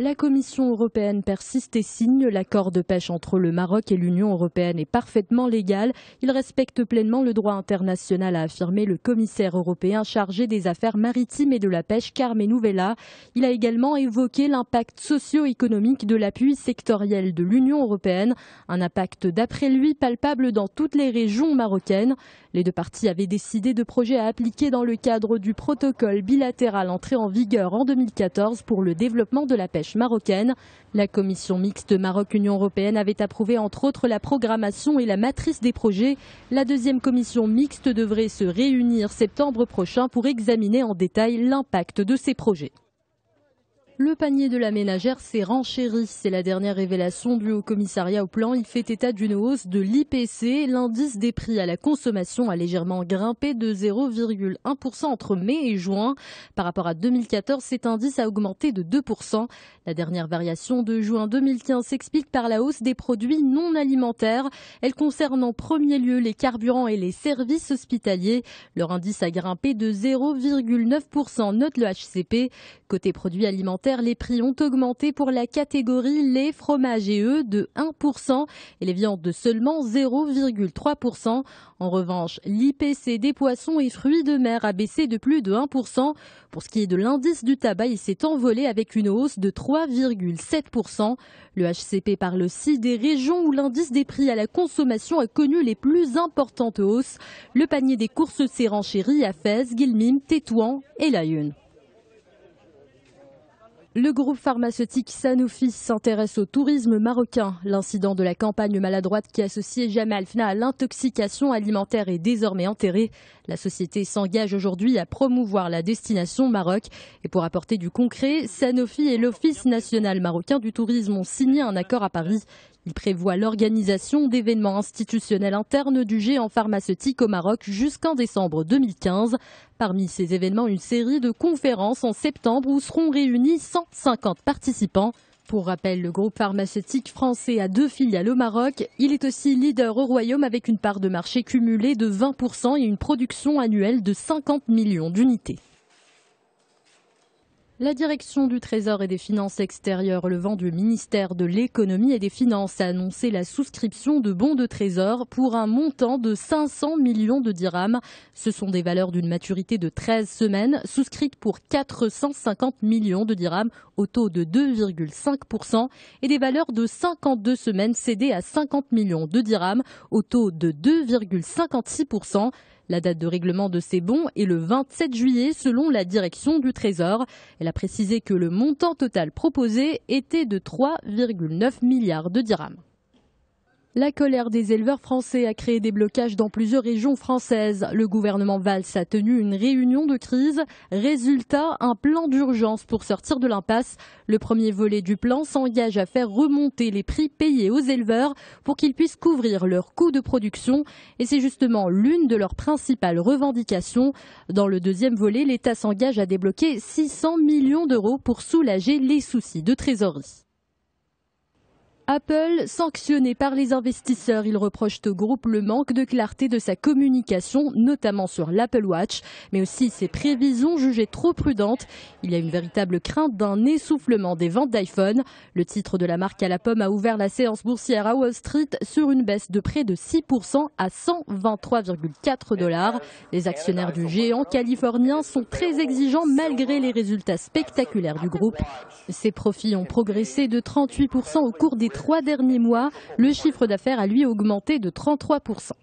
La Commission européenne persiste et signe. L'accord de pêche entre le Maroc et l'Union européenne est parfaitement légal. Il respecte pleinement le droit international, a affirmé le commissaire européen chargé des affaires maritimes et de la pêche, Carmenu Vella. Il a également évoqué l'impact socio-économique de l'appui sectoriel de l'Union européenne. Un impact, d'après lui, palpable dans toutes les régions marocaines. Les deux parties avaient décidé de projets à appliquer dans le cadre du protocole bilatéral entré en vigueur en 2014 pour le développement de la pêche marocaine. La commission mixte Maroc-Union européenne avait approuvé entre autres la programmation et la matrice des projets. La deuxième commission mixte devrait se réunir septembre prochain pour examiner en détail l'impact de ces projets. Le panier de la ménagère s'est renchéri. C'est la dernière révélation du Haut-Commissariat au Plan. Il fait état d'une hausse de l'IPC. L'indice des prix à la consommation a légèrement grimpé de 0,1% entre mai et juin. Par rapport à 2014, cet indice a augmenté de 2%. La dernière variation de juin 2015 s'explique par la hausse des produits non alimentaires. Elle concerne en premier lieu les carburants et les services hospitaliers. Leur indice a grimpé de 0,9%, note le HCP. Côté produits alimentaires, les prix ont augmenté pour la catégorie lait, fromage et œufs de 1% et les viandes de seulement 0,3%. En revanche, l'IPC des poissons et fruits de mer a baissé de plus de 1%. Pour ce qui est de l'indice du tabac, il s'est envolé avec une hausse de 3,7%. Le HCP parle aussi des régions où l'indice des prix à la consommation a connu les plus importantes hausses. Le panier des courses s'est renchéri à Fès, Guilmim, Tétouan et Laâyoune. Le groupe pharmaceutique Sanofi s'intéresse au tourisme marocain. L'incident de la campagne maladroite qui associait Jamal Fna à l'intoxication alimentaire est désormais enterré. La société s'engage aujourd'hui à promouvoir la destination Maroc. Et pour apporter du concret, Sanofi et l'Office national marocain du tourisme ont signé un accord à Paris. Il prévoit l'organisation d'événements institutionnels internes du géant pharmaceutique au Maroc jusqu'en décembre 2015. Parmi ces événements, une série de conférences en septembre où seront réunis 150 participants. Pour rappel, le groupe pharmaceutique français a 2 filiales au Maroc. Il est aussi leader au Royaume avec une part de marché cumulée de 20% et une production annuelle de 50 millions d'unités. La direction du Trésor et des Finances extérieures relevant du ministère de l'Économie et des Finances a annoncé la souscription de bons de trésor pour un montant de 500 millions de dirhams. Ce sont des valeurs d'une maturité de 13 semaines souscrites pour 450 millions de dirhams au taux de 2,5% et des valeurs de 52 semaines cédées à 50 millions de dirhams au taux de 2,56%. La date de règlement de ces bons est le 27 juillet selon la direction du Trésor. Elle a précisé que le montant total proposé était de 3,9 milliards de dirhams. La colère des éleveurs français a créé des blocages dans plusieurs régions françaises. Le gouvernement Valls a tenu une réunion de crise. Résultat, un plan d'urgence pour sortir de l'impasse. Le premier volet du plan s'engage à faire remonter les prix payés aux éleveurs pour qu'ils puissent couvrir leurs coûts de production. Et c'est justement l'une de leurs principales revendications. Dans le deuxième volet, l'État s'engage à débloquer 600 millions d'euros pour soulager les soucis de trésorerie. Apple, sanctionné par les investisseurs, il reproche au groupe le manque de clarté de sa communication, notamment sur l'Apple Watch, mais aussi ses prévisions jugées trop prudentes. Il y a une véritable crainte d'un essoufflement des ventes d'iPhone. Le titre de la marque à la pomme a ouvert la séance boursière à Wall Street sur une baisse de près de 6% à 123,4 $. Les actionnaires du géant californien sont très exigeants malgré les résultats spectaculaires du groupe. Ses profits ont progressé de 38% au cours des 3 derniers mois. Le chiffre d'affaires a lui augmenté de 33%.